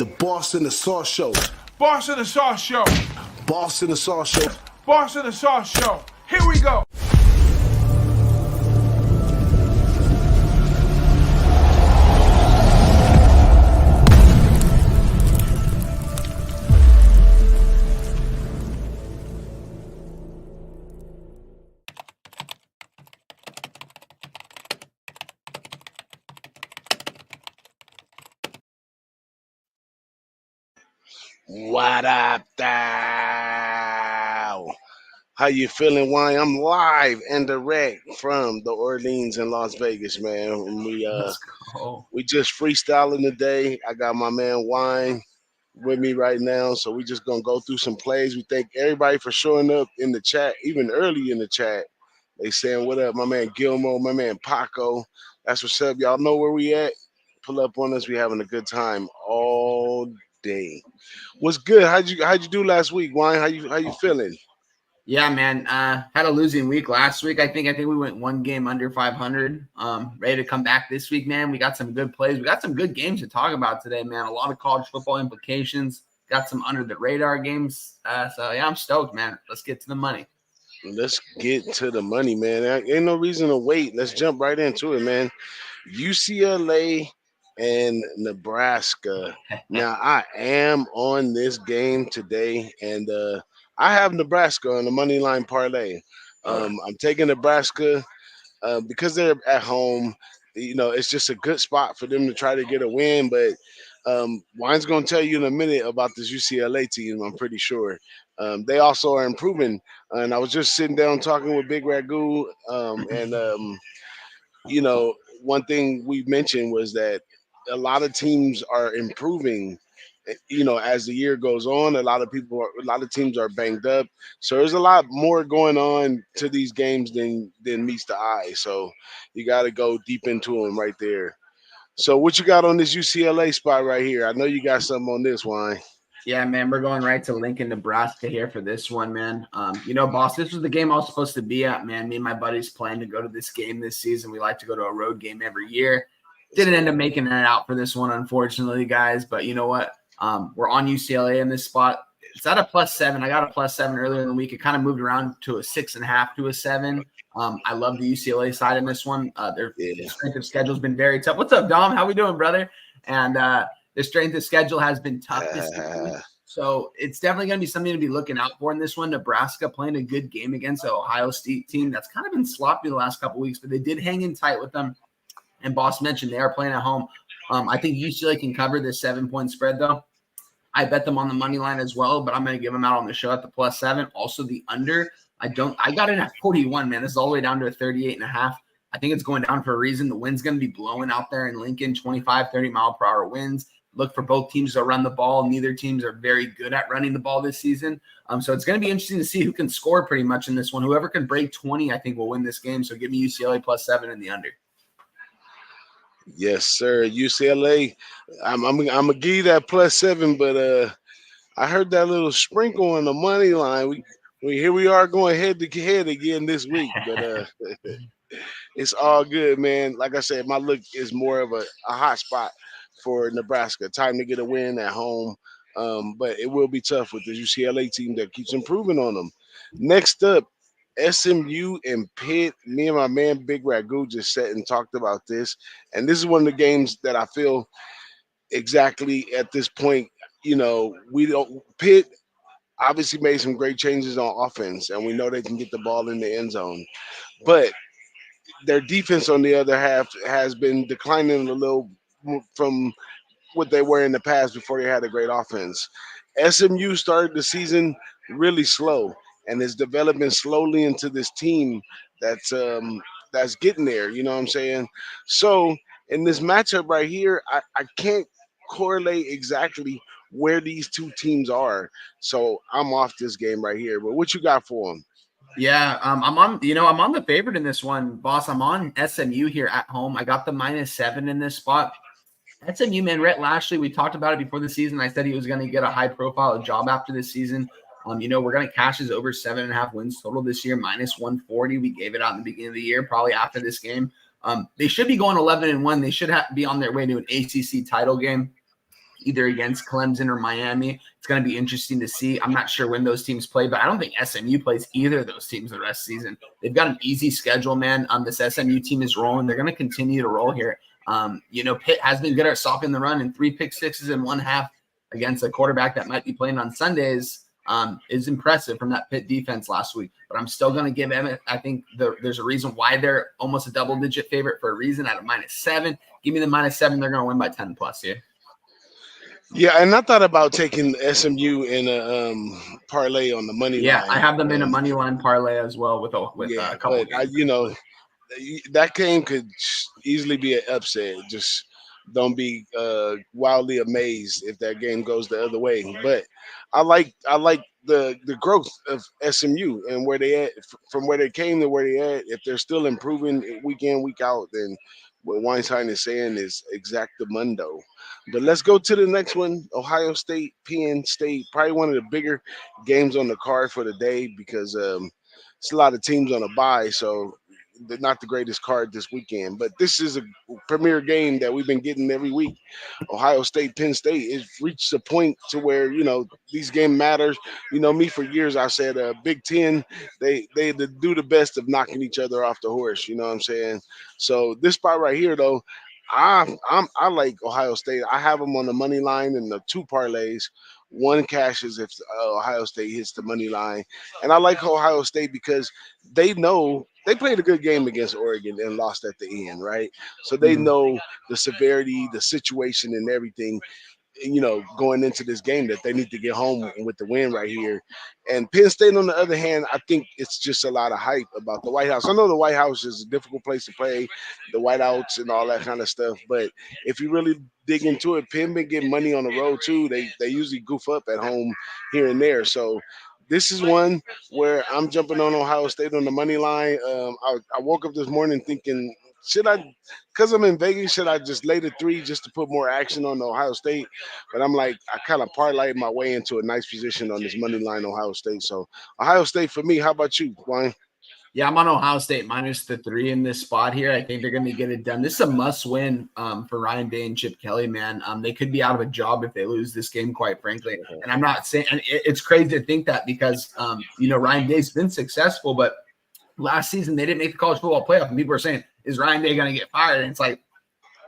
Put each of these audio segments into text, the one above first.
The Boss and the Sauce Show. Boss and the Sauce Show. Boss and the Sauce Show. Boss and the Sauce Show. Here we go. What up, thou? How you feeling, Wine? I'm live and direct from the Orleans in Las Vegas, man. We just freestyling today. I got my man Wine with me right now, so we just gonna go through some plays. We thank everybody for showing up in the chat, even early in the chat. They saying what up, my man Gilmo, my man Paco. That's what's up. Y'all know where we at. Pull up on us. We having a good time all day. What's good? How'd you do last week, Wine? How you feeling? Yeah, man. Had a losing week last week. I think we went one game under 500. Ready to come back this week, man. We got some good plays. We got some good games to talk about today, man. A lot of college football implications. Got some under the radar games. So yeah, I'm stoked, man. Let's get to the money. Let's get to the money, man. There ain't no reason to wait. Let's jump right into it, man. UCLA and Nebraska. Now, I am on this game today, and I have Nebraska on the money line parlay. I'm taking Nebraska because they're at home. You know, it's just a good spot for them to try to get a win. But Wine's going to tell you in a minute about this UCLA team, I'm pretty sure. They also are improving. And I was just sitting down talking with Big Ragu, you know, one thing we mentioned was that a lot of teams are improving, you know, as the year goes on. A lot of teams are banged up, so there's a lot more going on to these games than meets the eye. So you got to go deep into them right there. So what you got on this UCLA spot right here? I know you got something on this, Wine. Yeah, man, we're going right to Lincoln, Nebraska here for this one, man. You know, boss, this was the game I was supposed to be at, man. Me and my buddies planned to go to this game this season. We like to go to a road game every year. Didn't end up making it out for this one, unfortunately, guys. But you know what? We're on UCLA in this spot. It's at a +7. I got a +7 earlier in the week. It kind of moved around to a 6.5 to a 7. I love the UCLA side in this one. Their strength of schedule has been very tough. What's up, Dom? How we doing, brother? And the strength of schedule has been tough this season. So it's definitely going to be something to be looking out for in this one. Nebraska playing a good game against the Ohio State team that's kind of been sloppy the last couple of weeks, but they did hang in tight with them. And Boss mentioned they are playing at home. I think UCLA can cover this 7-point spread, though. I bet them on the money line as well, but I'm going to give them out on the show at the +7. Also, the under. I got it at 41, man. This is all the way down to a 38.5. I think it's going down for a reason. The wind's going to be blowing out there in Lincoln, 25, 30 mile per hour winds. Look for both teams to run the ball. Neither teams are very good at running the ball this season. So it's going to be interesting to see who can score pretty much in this one. Whoever can break 20, I think, will win this game. So give me UCLA +7 in the under. Yes, sir. UCLA. I'm gonna give you that +7, but I heard that little sprinkle on the money line. Here we are going head to head again this week, but it's all good, man. Like I said, my look is more of a hot spot for Nebraska. Time to get a win at home, but it will be tough with the UCLA team that keeps improving on them. Next up, SMU and Pitt. Me and my man Big Ragu just sat and talked about this, and this is one of the games that I feel exactly at this point. You know, Pitt obviously made some great changes on offense, and we know they can get the ball in the end zone, but their defense on the other half has been declining a little from what they were in the past before they had a great offense. SMU started the season really slow and is developing slowly into this team that's getting there. You know what I'm saying? So in this matchup right here, I can't correlate exactly where these two teams are. So I'm off this game right here. But what you got for them? Yeah, I'm on the favorite in this one, boss. I'm on SMU here at home. I got the -7 in this spot. SMU, man, Rhett Lashley, we talked about it before the season. I said he was going to get a high-profile job after this season. You know, we're going to cash his over 7.5 wins total this year, -140. We gave it out in the beginning of the year, probably after this game. They should be going 11-1. They should be on their way to an ACC title game. either against Clemson or Miami. It's going to be interesting to see. I'm not sure when those teams play, but I don't think SMU plays either of those teams the rest of the season. They've got an easy schedule, man. This SMU team is rolling. They're going to continue to roll here. Pitt has been good at stopping the run, and 3 pick sixes in one half against a quarterback that might be playing on Sundays is impressive from that Pitt defense last week. But I'm still going to give Emmett. I think there's a reason why they're almost a double-digit favorite for a reason at a -7. Give me the -7. They're going to win by 10 plus here. Yeah, and I thought about taking SMU in a parlay on the money Yeah, I line. have them in a money line parlay as well with Yeah, a couple but games. that game could easily be an upset. Just don't be wildly amazed if that game goes the other way. But I like the growth of SMU and where they at from where they came to where they at. If they're still improving week in week out, then what Weinstein is saying is exactamundo. But let's go to the next one: Ohio State, Penn State. Probably one of the bigger games on the card for the day because it's a lot of teams on a bye, so they're not the greatest card this weekend. But this is a premier game that we've been getting every week. Ohio State, Penn State. It's reached a point to where these game matters. Me for years I said Big Ten they do the best of knocking each other off the horse. You know what I'm saying? So this spot right here though. I like Ohio State. I have them on the money line in the 2 parlays. One cashes if Ohio State hits the money line, and I like Ohio State because they know they played a good game against Oregon and lost at the end, right? So they Mhm. know the severity, the situation, and everything. Going into this game that they need to get home with the win right here. And Penn State, on the other hand, I think it's just a lot of hype about the White House. I know the White House is a difficult place to play, the whiteouts and all that kind of stuff. But if you really dig into it, Penn been getting money on the road too. They usually goof up at home here and there. So this is one where I'm jumping on Ohio State on the money line. I woke up this morning thinking, should I, because I'm in Vegas, should I just lay the 3 just to put more action on Ohio State? But I'm like, I kind of parlayed my way into a nice position on this money line Ohio State. So Ohio State for me. How about you, Wayne? Yeah, I'm on Ohio State -3 in this spot here. I think they're going to get it done. This is a must-win for Ryan Day and Chip Kelly, man. They could be out of a job if they lose this game, quite frankly. And I'm not saying it's crazy to think that because Ryan Day's been successful, but last season they didn't make the college football playoff, and people are saying, "Is Ryan Day going to get fired?" And it's like,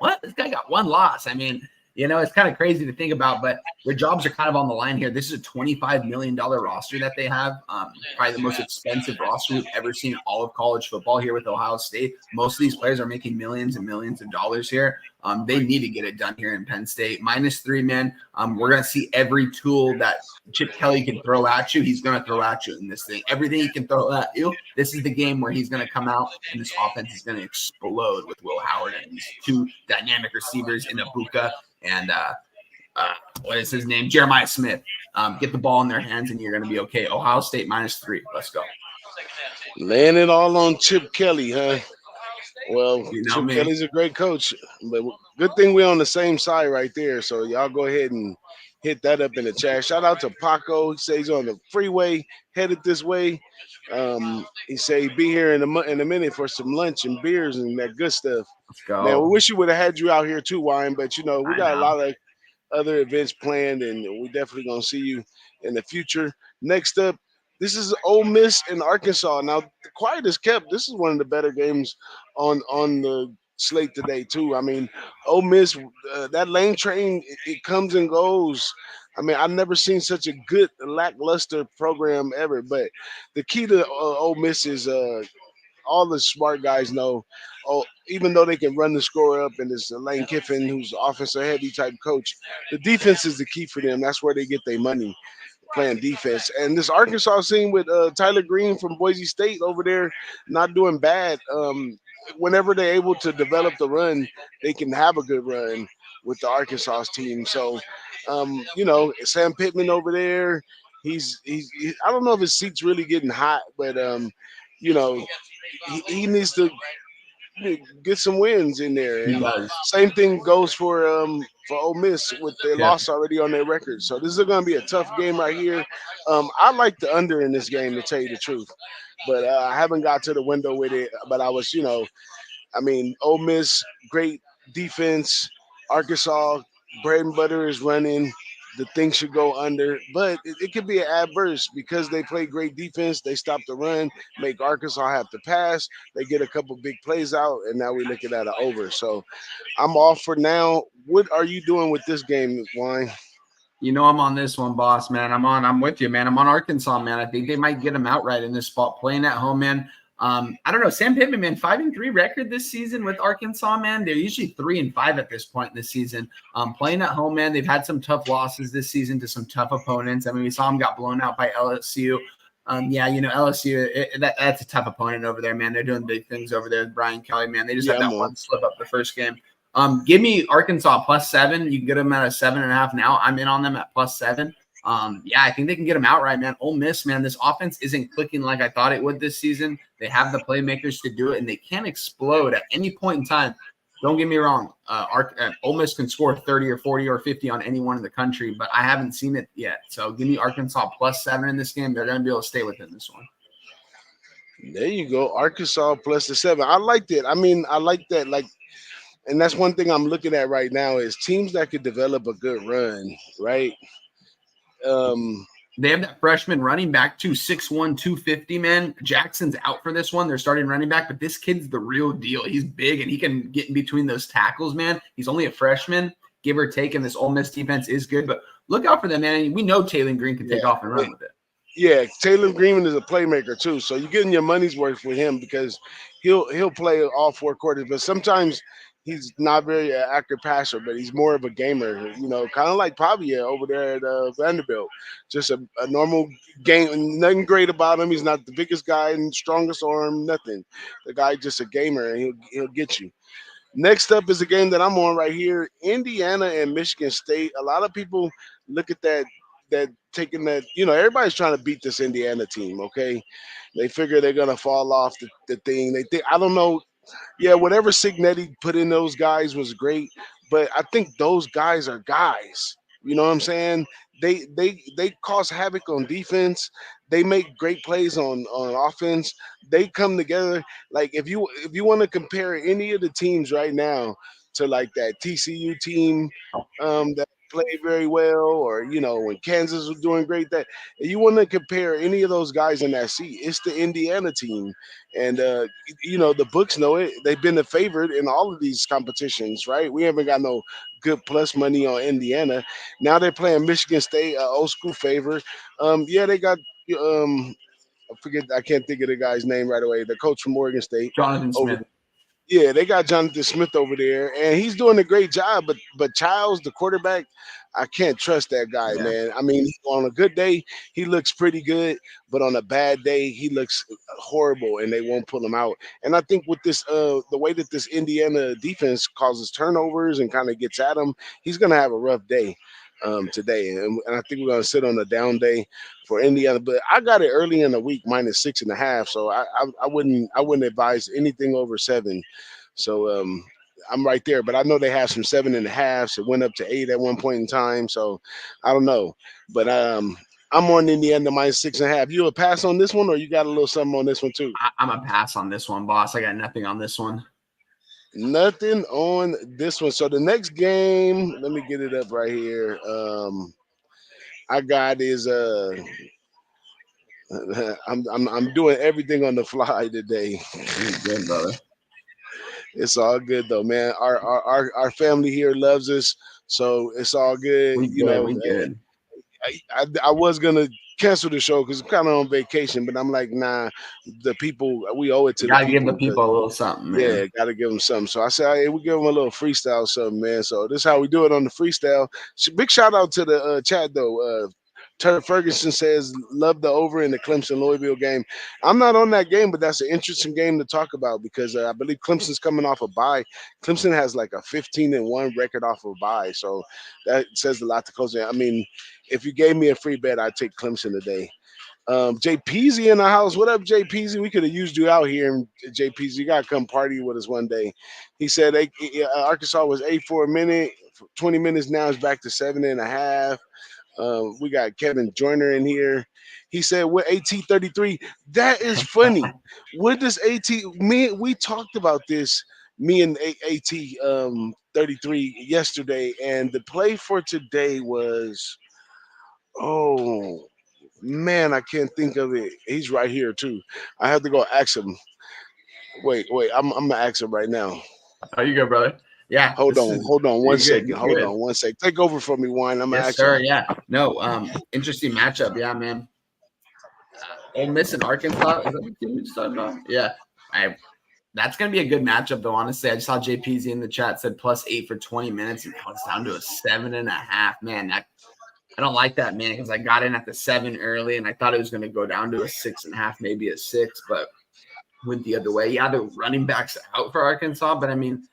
what? This guy got 1 loss. I mean, it's kind of crazy to think about, but their jobs are kind of on the line here. This is a $25 million roster that they have. Probably the most expensive roster we've ever seen in all of college football here with Ohio State. Most of these players are making millions and millions of dollars here. They need to get it done here in Penn State. -3, man. We're going to see every tool that Chip Kelly can throw at you. He's going to throw at you in this thing. Everything he can throw at you. This is the game where he's going to come out and this offense is going to explode with Will Howard and these 2 dynamic receivers in Ibuka and what is his name? Jeremiah Smith. Get the ball in their hands and you're going to be okay. Ohio State -3. Let's go. Laying it all on Chip Kelly, huh? Well, You know Chip me. Kelly's a great coach, but good thing we're on the same side right there. So y'all go ahead and hit that up in the chat. Shout out to Paco. He says he's on the freeway headed this way. He say he be here in a minute for some lunch and beers and that good stuff. Let's Man, we go. wish we would have had you out here too, Wine. But we I got a know. lot of other events planned, and we definitely gonna see you in the future. Next up, this is Ole Miss and Arkansas. Now, the quiet is kept. This is one of the better games on the slate today too. I mean, Ole Miss, that lane train, it comes and goes. I mean, I've never seen such a good lackluster program ever. But the key to Ole Miss is all the smart guys know. Oh, even though they can run the score up, and it's Lane Kiffin, who's offensive heavy type coach, the defense is the key for them. That's where they get their money, playing defense. And this Arkansas scene with Tyler Green from Boise State over there, not doing bad. Whenever they're able to develop the run, they can have a good run with the Arkansas team. So, Sam Pittman over there. I don't know if his seat's really getting hot, but you know, he needs to get some wins in there. He And does. same thing goes for Ole Miss with their Yeah. loss already on their record. So this is going to be a tough game right here. I like the under in this game to tell you the truth, but I haven't got to the window with it. But I was, I mean, Ole Miss, great defense. Arkansas bread and butter is running. The thing should go under, but it could be an adverse because they play great defense. They stop the run, make Arkansas have to pass. They get a couple big plays out, and now we're looking at an over. So I'm off for now. What are you doing with this game, Wine? You know, I'm on this one, boss, man. I'm with you, man. I'm on Arkansas, man. I think they might get them outright in this spot, playing at home, man. I don't know. Sam Pittman, man, 5-3 record this season with Arkansas, man. They're usually 3-5 at this point in the season. Playing at home, man. They've had some tough losses this season to some tough opponents. I mean, we saw them got blown out by LSU. Yeah, you know, LSU, that's a tough opponent over there, man. They're doing big things over there with Brian Kelly, man. They just Yeah, had I'm that on. one slip up the first game. Give me Arkansas +7. You can get them at a 7.5 now. I'm in on them at +7. Yeah, I think they can get them outright, man. Ole Miss, man, this offense isn't clicking like I thought it would this season. They have the playmakers to do it, and they can explode at any point in time. Don't get me wrong. Ole Miss can score 30 or 40 or 50 on anyone in the country, but I haven't seen it yet. So give me Arkansas +7 in this game. They're going to be able to stay within this one. There you go, Arkansas plus the 7. I liked it. I mean, I like that. Like, and that's one thing I'm looking at right now is teams that could develop a good run, right? Um, They have that freshman running back too, 6'1", 250, man. Jackson's out for this one. They're starting running back, but this kid's the real deal. He's big, and he can get in between those tackles, man. He's only a freshman, give or take, and this Ole Miss defense is good. But look out for them, man. We know Taylor Green can take yeah, off and run with it. yeah. Taylor Greenman is a playmaker too, so you're getting your money's worth with him because he'll play all 4 quarters. But sometimes he's not very accurate passer, but he's more of a gamer. You know, kind of like Pavia over there at Vanderbilt. Just a normal game. Nothing great about him. He's not the biggest guy and strongest arm. Nothing. The guy just a gamer, and he'll get you. Next up is a game that I'm on right here: Indiana and Michigan State. A lot of people look at that taking that. You know, everybody's trying to beat this Indiana team. Okay, they figure they're gonna fall off the thing. They think I don't know. Yeah, whatever Signetti put in those guys was great, but I think those guys are guys. You know what I'm saying? They cause havoc on defense. They make great plays on offense. They come together. Like if you want to compare any of the teams right now to like that TCU team that played very well, or you know when Kansas was doing great, that you want to compare any of those guys in that seat, it's the Indiana team. And you know the books know it. They've been the favorite in all of these competitions, right? We haven't got no good plus money on Indiana. Now they're playing Michigan State, old school favorite. Yeah, they got I forget. I can't think of the guy's name right away. The coach from Oregon State Jonathan over. Smith. Yeah, they got Jonathan Smith over there, and he's doing a great job. But Childs, the quarterback, I can't trust that guy, Yeah. man. I mean, on a good day, he looks pretty good, but on a bad day, he looks horrible, and they won't pull him out. And I think with this, the way that this Indiana defense causes turnovers and kind of gets at him, he's gonna have a rough day today, and I think we're gonna sit on a down day for Indiana. But I got it early in the week, -6.5, so I wouldn't advise anything over 7. So I'm right there, but I know they have some 7.5s. It went up to 8 at one point in time. So I don't know, but I'm on Indiana -6.5. You a pass on this one, or you got a little something on this one too? I'm a pass on this one, boss. I got nothing on this one. Nothing on this one. So the next game, let me get it up right here. I got is I'm doing everything on the fly today. You're good, brother. It's all good though, man. Our family here loves us, so it's all good. We You good. know, We good. I was gonna cancel the show because I'm kind of on vacation, but I'm like, nah, the people we owe it You to the gotta give the people. people a little something, Yeah, man. gotta give them something. So I said, hey, we give them a little freestyle something, man. So this is how we do it on the freestyle. Big shout out to the chat though. Turner Ferguson says, love the over in the Clemson Louisville game. I'm not on that game, but that's an interesting game to talk about because I believe Clemson's coming off a bye. Clemson has like a 15-1 record off of a bye. So that says a lot to Clemson. I mean, if you gave me a free bet, I'd take Clemson today. Jay Peasy in the house. What up, Jay Peasy? We could have used you out here. And Jay Peasy, you gotta come party with us one day. He said Arkansas was 8 for a minute. 20 minutes now is back to 7.5. We got Kevin Joyner in here. He said, "What AT33?" That is funny. What does AT? Me, we talked about this me and AT 33 yesterday, and the play for today was, oh man, I can't think of it. He's right here too. I have to go ask him. Wait, I'm gonna ask him right now. Oh, you go, brother. Yeah, this is Hold on one you're good. second. You're Hold good. on one second. Take over for me, Wine. I'm gonna Yes, ask him. sir. Yeah. No, interesting matchup. Yeah, man. Ole Miss and Arkansas. Is that the team we just talked about? Yeah. I That's gonna be a good matchup though. Honestly, I just saw JPZ in the chat said +8 for 20 minutes, and now it's down to a 7.5. Man, I don't like that, man, because I got in at the 7 early, and I thought it was gonna go down to a 6.5, maybe a 6, but went the other way. Yeah, the running backs out for Arkansas, but I mean,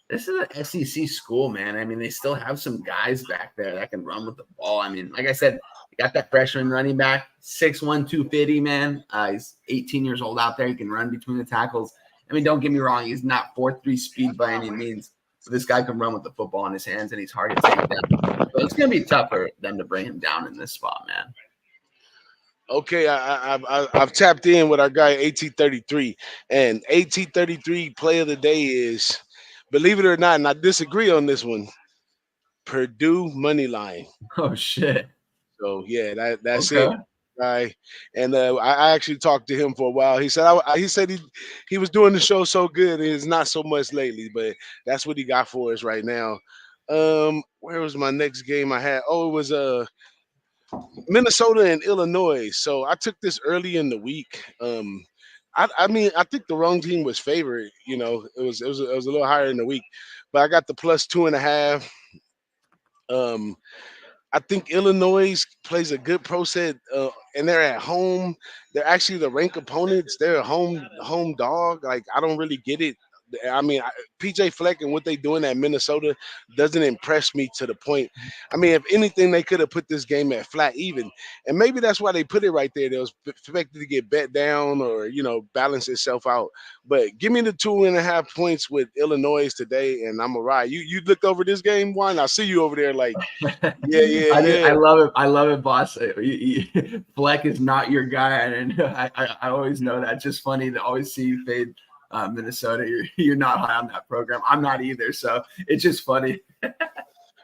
this is an SEC school, man. I mean, they still have some guys back there that can run with the ball. I mean, like I said, you got that freshman running back, 6'1", 250, man. He's 18 years old out there. He can run between the tackles. I mean, don't get me wrong. He's not 4.3 speed by any means, but this guy can run with the football in his hands, and he's hard to take down. So it's going to be tough for them to bring him down in this spot, man. Okay, I've tapped in with our guy AT33, and AT33 play of the day is, believe it or not, and I disagree on this one, Purdue money line. Oh, shit. So yeah, that's Okay. it, guy. And I actually talked to him for a while. He said he said he was doing the show so good, and it's not so much lately, but that's what he got for us right now. Where was my next game I had? Oh, it was Minnesota and Illinois. So I took this early in the week. I mean, I think the wrong team was favored. You know, it was a little higher in the week, but I got the +2.5. Um, I think Illinois plays a good pro set, and they're at home. They're actually the ranked opponents. They're a home dog. Like I don't really get it. I mean, PJ Fleck and what they doing at Minnesota doesn't impress me to the point. I mean, if anything, they could have put this game at flat even, and maybe that's why they put it right there. They was expected to get bet down or balance itself out. But give me the 2.5 points with Illinois today, and I'm a ride. You looked over this game, one. I see you over there, like I yeah. love it. I love it, boss. Fleck is not your guy, and I always know that. Just funny to always see you fade Minnesota. You're not high on that program. I'm not either, so it's just funny.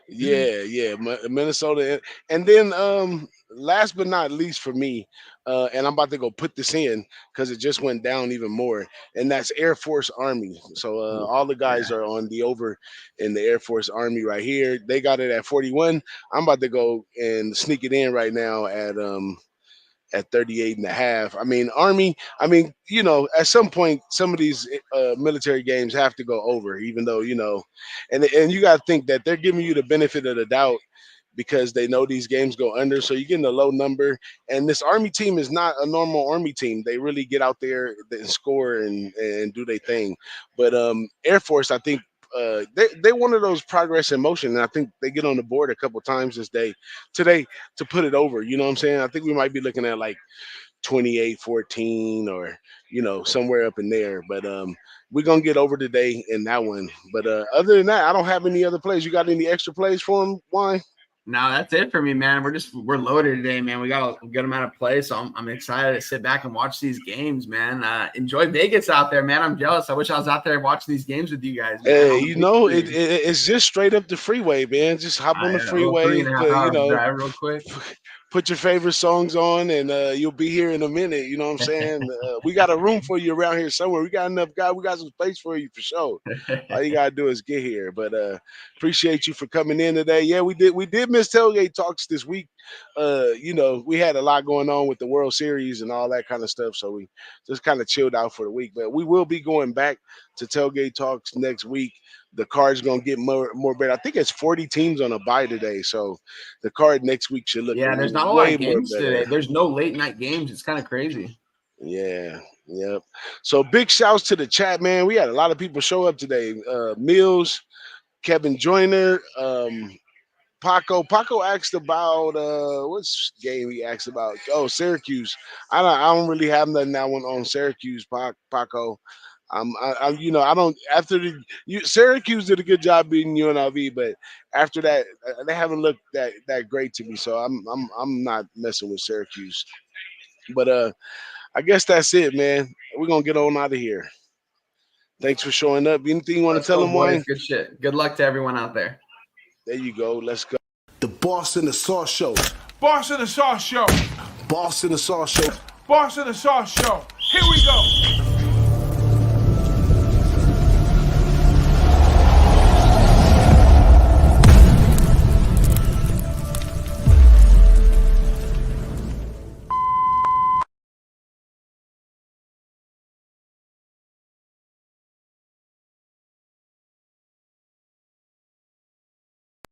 Yeah, Minnesota, and then last but not least for me, and I'm about to go put this in because it just went down even more, and that's Air Force Army. So Ooh, all the yeah. guys are on the over in the Air Force Army right here. They got it at 41. I'm about to go and sneak it in right now at 38 and a half. I mean, Army, I mean, at some point, some of these military games have to go over, even though, and you got to think that they're giving you the benefit of the doubt because they know these games go under. So you're getting a low number. And this Army team is not a normal Army team. They really get out there and score and do their thing. But Air Force, I think, they one of those progress in motion, and I think they get on the board a couple times today to put it over. You know what I'm saying? I think we might be looking at like 28-14 or somewhere up in there. But we're gonna get over today in that one. But other than that, I don't have any other plays. You got any extra plays for them? Why? No, that's it for me, man. We're loaded today, man. We got a good amount of play, so I'm excited to sit back and watch these games, man. Enjoy Vegas out there, man. I'm jealous. I wish I was out there watching these games with you guys, man. Hey, it's just straight up the freeway, man. Just hop on the A little three freeway, and a half put, hour drive, real quick. put your favorite songs on, and you'll be here in a minute. You know what I'm saying? We got a room for you around here somewhere. We got enough guys. We got some space for you for sure. All you gotta do is get here. But appreciate you for coming in today. Yeah, we did miss tailgate talks this week. We had a lot going on with the World Series and all that kind of stuff, so we just kind of chilled out for the week. But we will be going back to tailgate talks next week. The card's gonna get more better. I think it's 40 teams on a bye today, so the card next week should look Yeah, there's not a lot way of more games today. better. There's no late night games. It's kind of crazy. Yeah, yep. So big shouts to the chat, man. We had a lot of people show up today. Mills, Kevin Joyner, Paco asked about what's game he asked about? Oh, Syracuse. I don't really have nothing that one on Syracuse, Paco. I don't after Syracuse did a good job beating UNLV, but after that they haven't looked that great to me. So I'm not messing with Syracuse. But I guess that's it, man. We're gonna get on out of here. Thanks for showing up. Anything you want to tell them, boys. Wayne? Good shit. Good luck to everyone out there. There you go. Let's go. The Boss and the Sauce Show. Boss and the Sauce Show. Boss and the Sauce Show. Boss and the Sauce Show. Here we go.